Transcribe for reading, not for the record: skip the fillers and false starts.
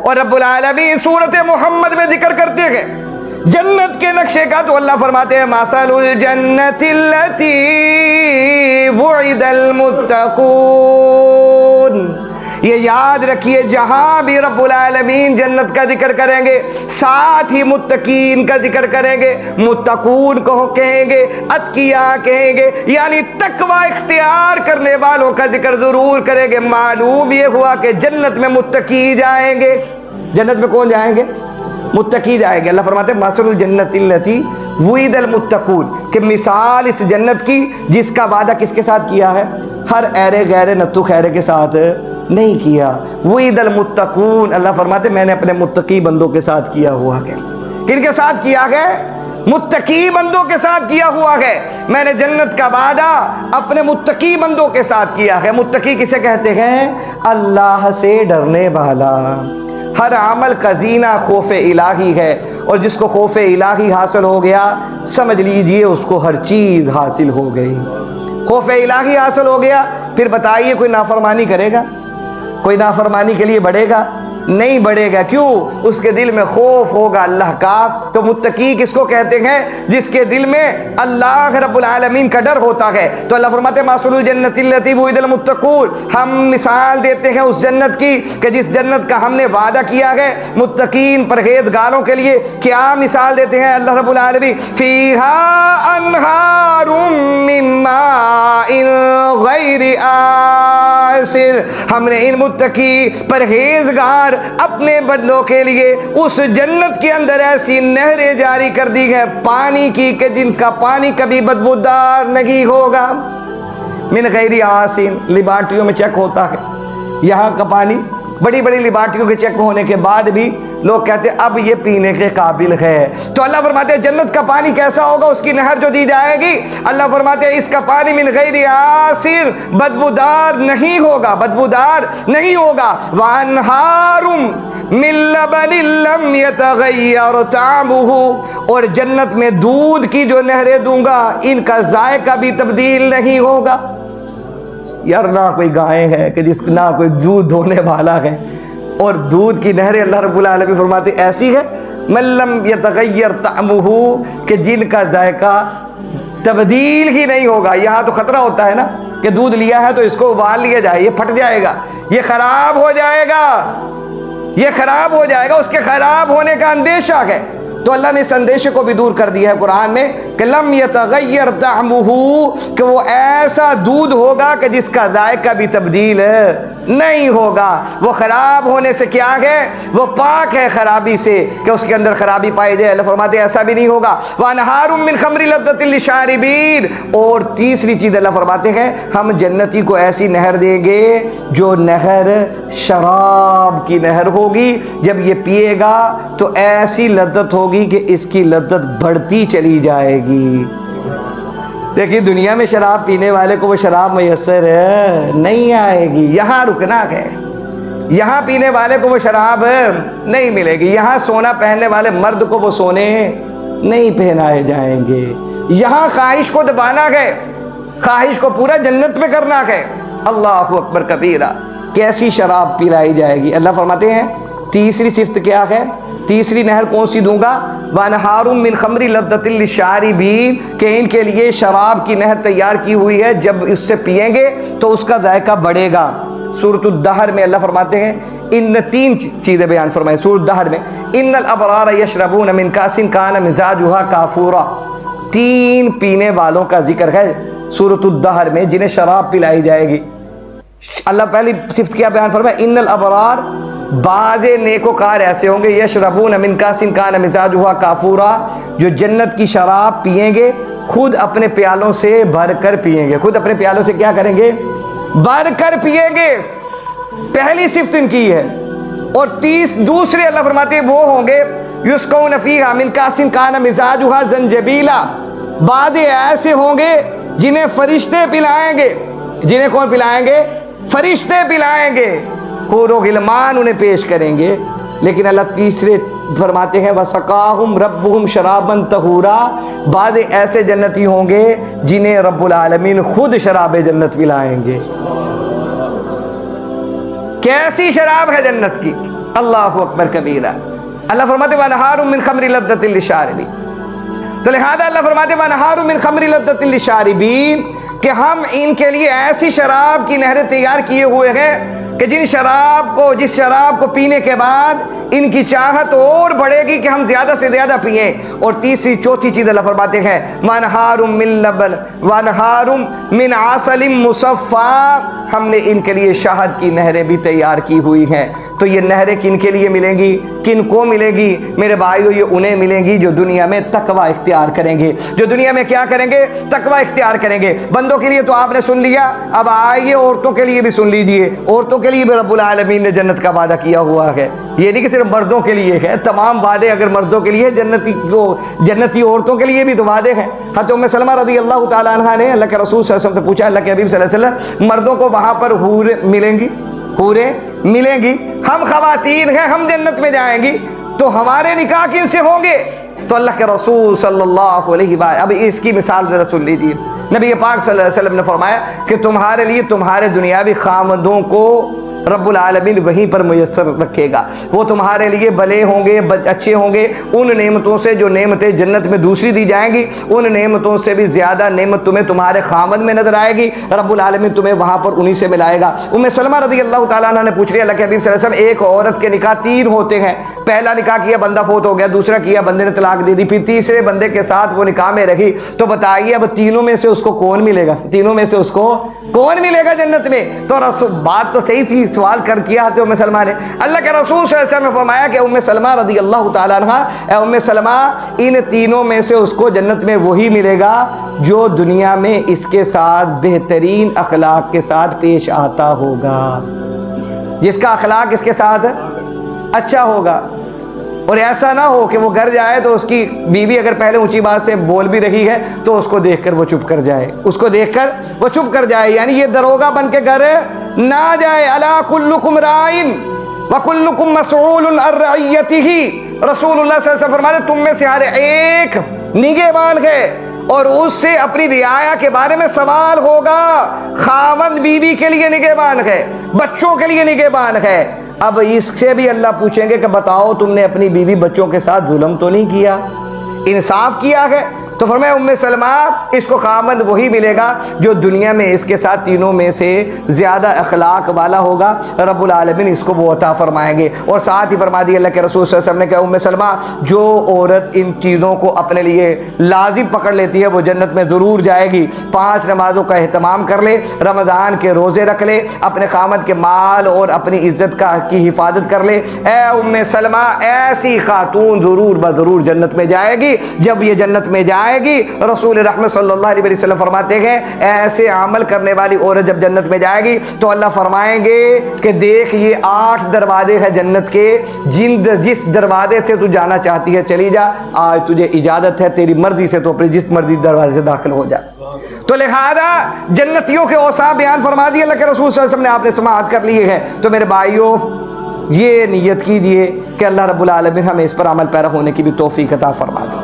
اور رب العالمین سورۃ محمد میں ذکر کرتے ہیں جنت کے نقشے کا، تو اللہ فرماتے ہیں مثل الجنت التی وعد المتقون۔ یہ یاد رکھیے جہاں بھی رب العالمین جنت کا ذکر کریں گے ساتھ ہی متقین کا ذکر کریں گے۔ متقون کو کہیں گے، اتقیاء کہیں گے، یعنی تقوی اختیار کرنے والوں کا ذکر ضرور کریں گے۔ معلوم یہ ہوا کہ جنت میں متقی جائیں گے۔ جنت میں کون جائیں گے؟ متقی جائیں گے۔ اللہ فرماتے ہیں مثل الجنت التی وعد المتقون، کہ مثال اس جنت کی جس کا وعدہ کس کے ساتھ کیا ہے؟ ہر ایرے غیر نتو خیرے کے ساتھ نہیں کیا۔ وعد المتقون، اللہ فرماتے ہیں میں نے اپنے متقی بندوں کے ساتھ کیا ہوا ہے۔ کن کے ساتھ کیا ہے؟ متقی بندوں کے ساتھ کیا ہوا ہے۔ میں نے جنت کا وعدہ اپنے متقی بندوں کے ساتھ کیا ہے۔ متقی کسے کہتے ہیں؟ اللہ سے ڈرنے والا۔ ہر عمل کا زینہ خوف الہی ہے، اور جس کو خوف الہی حاصل ہو گیا سمجھ لیجئے اس کو ہر چیز حاصل ہو گئی۔ خوف الہی حاصل ہو گیا، پھر بتائیے کوئی نافرمانی کرے گا؟ کوئی نافرمانی کے لیے بڑھے گا؟ نہیں بڑھے گا۔ کیوں؟ اس کے دل میں خوف ہوگا اللہ کا۔ تو متقی کس کو کہتے ہیں؟ جس کے دل میں اللہ رب العالمین کا ڈر ہوتا ہے۔ تو اللہ فرماتے ہیں مثل الجنت التی وعد المتقون، ہم مثال دیتے ہیں اس جنت کی کہ جس جنت کا ہم نے وعدہ کیا ہے متقین پرہیزگاروں کے لیے۔ کیا مثال دیتے ہیں اللہ رب العالمین؟ فیہا انہار من ماء غیر آسن، ہم نے ان متقی پرہیزگار اپنے بندوں کے لیے اس جنت کے اندر ایسی نہریں جاری کر دی ہیں پانی کی کہ جن کا پانی کبھی بدبودار نہیں ہوگا۔ من غیر آسن، لیبارٹریوں میں چیک ہوتا ہے یہاں کا پانی، بڑی بڑی لیبارٹریوں کے چیک ہونے کے بعد بھی لوگ کہتے ہیں اب یہ پینے کے قابل ہے۔ تو اللہ فرماتے ہیں جنت کا پانی کیسا ہوگا؟ اس کی نہر جو دی جائے گی، اللہ فرماتے ہیں اس کا پانی من غیر آسن، بدبودار نہیں ہوگا، بدبودار نہیں ہوگا۔ وانہار من لبن لم یتغیر طعمہ، اور جنت میں دودھ کی جو نہریں دوں گا ان کا ذائقہ بھی تبدیل نہیں ہوگا۔ یار نہ کوئی گائے ہے کہ جس نہ کوئی دودھ دھونے والا ہے، اور دودھ کی نہریں اللہ رب العالمین فرماتے ایسی ہے من لم یتغیر طعمہ، کہ جن کا ذائقہ تبدیل ہی نہیں ہوگا۔ یہاں تو خطرہ ہوتا ہے نا کہ دودھ لیا ہے تو اس کو ابال لیا جائے، یہ پھٹ جائے گا، یہ خراب ہو جائے گا، یہ خراب ہو جائے گا، اس کے خراب ہونے کا اندیشہ ہے۔ تو اللہ نے اس اندیشے کو بھی دور کر دیا ہے قرآن میں کہ لم یتغیر طعمہ، کہ وہ ایسا دودھ ہوگا کہ جس کا ذائقہ بھی تبدیل نہیں ہوگا۔ وہ خراب ہونے سے کیا ہے؟ وہ پاک ہے خرابی سے کہ اس کے اندر خرابی پائی جائے۔ اللہ فرماتے ہیں ایسا بھی نہیں ہوگا۔ وانہار من خمر لذۃ للشاربین، اور تیسری چیز اللہ فرماتے ہیں ہم جنتی کو ایسی نہر دیں گے جو نہر شراب کی نہر ہوگی، جب یہ پیے گا تو ایسی لذت ہوگی کہ اس کی لذت بڑھتی چلی جائے گی۔ دیکھیے دنیا میں شراب پینے والے کو وہ شراب میسر نہیں آئے گی، یہاں رکنا ہے۔ یہاں پینے والے کو وہ شراب نہیں ملے گی، یہاں سونا پہننے والے مرد کو وہ سونے نہیں پہنائے جائیں گے۔ یہاں خواہش کو دبانا ہے، خواہش کو پورا جنت میں کرنا ہے۔ اللہ اکبر کبیرہ، کیسی شراب پلائی جائے گی۔ اللہ فرماتے ہیں تیسری صفت کیا ہے؟ تیسری نہر کون سی دوں گا؟ وانہار من خمر لذۃ للشاربین، کہ ان کے لیے شراب کی نہر تیار کی ہوئی ہے، جب اس سے پئیں گے تو اس کا ذائقہ بڑھے گا۔ سورۃ الدہر میں اللہ فرماتے ہیں ان تین چیزیں بیان فرمائیں سورۃ الدہر میں، ان الابرار یشربون من کاس کان مزاجها کافورا، تین پینے والوں کا ذکر ہے سورۃ الدہر میں جنہیں شراب پلائی جائے گی۔ اللہ پہلی صفت کیا بیان فرمایا؟ ان الابرار، بعض نیکوکار ایسے ہوں گے یشربون من کاس کان مزاجها کافورا، جو جنت کی شراب پیئیں گے خود اپنے پیالوں سے بھر کر پیئیں گے۔ خود اپنے پیالوں سے کیا کریں گے؟ بھر کر پیئیں گے۔ پہلی صفت ان کی ہے۔ اور دوسرے اللہ فرماتے ہیں وہ ہوں گے یسقون فیہا من کاس کان مزاجها زنجبیلا، بعض ایسے ہوں گے جنہیں فرشتے پلائیں گے۔ جنہیں کون پلائیں گے؟ فرشتے پلائیں گے، حور و غلمان انہیں پیش کریں گے۔ لیکن اللہ تیسرے فرماتے ہیں وَسَقَاهُمْ رَبُّهُمْ شَرَابًا طَهُورًا، بعد ایسے جنتی ہوں گے جنہیں رب العالمین خود شراب جنت پلائیں گے۔ کیسی شراب ہے جنت کی؟ اللہ اکبر کبیرہ۔ اللہ فرماتے وَأَنْهَارٌ مِّن خَمْرٍ لَذَّةٍ لِّلشَّارِبِينَ، تو لہذا اللہ فرماتے وَأَنْهَارٌ مِّن خَمْرٍ لَذَّةٍ لِّلشَّارِبِينَ کہ ہم ان کے لیے ایسی شراب کی نہریں تیار کیے ہوئے ہیں کہ جس شراب کو پینے کے بعد ان کی چاہت اور بڑھے گی کہ ہم زیادہ سے زیادہ پئیں۔ اور تیسری چوتھی چیز اللہ فرماتے ہیں وَأَنْهَارٌ مِّن لَبَنٍ وَأَنْهَارٌ مِّنْ عَسَلٍ مُّصَفًّى، ہم نے ان کے لیے شہد کی نہریں بھی تیار کی ہوئی ہیں۔ تو یہ نہریں کن کے لیے ملیں گی؟ کن کو ملے گی میرے بھائیو؟ یہ انہیں ملیں گی جو دنیا میں تقوی اختیار کریں گے، جو دنیا میں کیا کریں گے؟ تقوی اختیار کریں گے۔ بندوں کے لیے تو آپ نے سن لیا، اب آئیے عورتوں کے لیے بھی سن لیجئے۔ عورتوں کے لیے بھی رب العالمین نے جنت کا وعدہ کیا ہوا ہے، یہ نہیں کہ صرف مردوں کے لیے ہے، تمام وعدے اگر مردوں کے لیے جنتی عورتوں کے لیے بھی تو وعدے ہیں۔ حضرت ام سلمہ رضی اللہ تعالیٰ عنہ نے اللہ کے رسول صلی اللہ علیہ وسلم سے پوچھا، اللہ کے حبیب صلی اللہ علیہ وسلم مردوں کو وہاں پر حوریں ملیں گی؟ حوریں ملیں گی، ہم خواتین ہیں، ہم جنت میں جائیں گی، تو ہمارے نکاح کن سے ہوں گے؟ تو اللہ کے رسول صلی اللہ علیہ وآلہ، اب اس کی مثال ذرا سن لیجیے۔ نبی پاک صلی اللہ علیہ وسلم نے فرمایا کہ تمہارے لیے تمہارے دنیاوی خامدوں کو رب العالمین وہیں پر میسر رکھے گا، وہ تمہارے لیے بھلے ہوں گے، اچھے ہوں گے، ان نعمتوں سے جو نعمتیں جنت میں دوسری دی جائیں گی، ان نعمتوں سے بھی زیادہ نعمت تمہیں تمہارے خامد میں نظر آئے گی، رب العالمین تمہیں وہاں پر انہی سے ملائے گا۔ ام سلمہ رضی اللہ تعالیٰ عنہ نے پوچھ لیا، اللہ کے حبیب صلی اللہ علیہ وسلم ایک عورت کے نکاح 3 ہوتے ہیں، پہلا نکاح کیا بندہ فوت ہو گیا، دوسرا کیا بندے نے طلاق دے دی، پھر تیسرے بندے کے ساتھ وہ نکاح میں رہی، تو بتائیے اب تینوں میں سے اس کو کون ملے گا؟ تینوں میں سے اس کو کون ملے گا جنت میں؟ تو رسول بات تو صحیح تھی، سوال کر کیا ام سلمہ نے۔ اللہ کے رسول صلی اللہ علیہ وسلم نے فرمایا کہ ام سلمہ رضی اللہ تعالیٰ عنہ، اے ام سلمہ ان تینوں میں سے اس کو جنت میں وہی ملے گا جو دنیا میں اس کے ساتھ بہترین اخلاق کے ساتھ پیش آتا ہوگا، جس کا اخلاق اس کے ساتھ اچھا ہوگا۔ اور ایسا نہ ہو کہ وہ گھر جائے تو اس کی بیوی اگر پہلے اونچی بات سے بول بھی رہی ہے تو اس کو دیکھ کر وہ چپ کر جائے، اس کو دیکھ کر وہ چپ کر جائے، یعنی یہ دروغہ بن کے گھر نہ جائے۔ الا کلکم رائن وکلکم مسئول عن رعیتہ، رسول اللہ صلی اللہ علیہ وسلم فرماتے تم میں سے ہر ایک نگہبان ہے اور اس سے اپنی رعایا کے بارے میں سوال ہوگا۔ خاوند بیوی کے لیے نگہبان ہے، بچوں کے لیے نگہبان ہے، اب اس سے بھی اللہ پوچھیں گے کہ بتاؤ تم نے اپنی بیوی بچوں کے ساتھ ظلم تو نہیں کیا، انصاف کیا ہے؟ تو فرمایا ام سلمہ اس کو خامد وہی ملے گا جو دنیا میں اس کے ساتھ تینوں میں سے زیادہ اخلاق والا ہوگا، رب العالمین اس کو وہ عطا فرمائیں گے۔ اور ساتھ ہی فرما دی اللہ کے رسول صلی اللہ علیہ وسلم نے کہ ام سلمہ جو عورت ان چیزوں کو اپنے لیے لازم پکڑ لیتی ہے وہ جنت میں ضرور جائے گی۔ 5 نمازوں کا اہتمام کر لے، رمضان کے روزے رکھ لے، اپنے خامد کے مال اور اپنی عزت کی حفاظت کر لے، اے ام سلمہ ایسی خاتون ضرور بضرور جنت میں جائے گی۔ جب یہ جنت میں جائے گی رسول رحمت صلی اللہ علیہ وسلم فرماتے ہیں ایسے عمل کرنے والی عورت جب جنت میں جائے گی تو اللہ فرمائیں گے کہ دیکھ یہ 8 دروازے ہیں جنت کے، جس دروازے سے تو جانا چاہتی ہے چلی جا، آج تجھے اجازت ہے، تیری مرضی سے تو اپنی جس مرضی دروازے سے داخل ہو جا۔ تو لہذا جنتیوں کے اوصاف بیان فرما دیے اللہ کے رسول صلی اللہ علیہ وسلم نے، آپ نے سماعت کر لی ہے۔ تو میرے بھائیوں یہ نیت کیجئے کہ اللہ رب العالمین ہمیں اس پر عمل پیرا ہونے کی بھی توفیق عطا فرما دے۔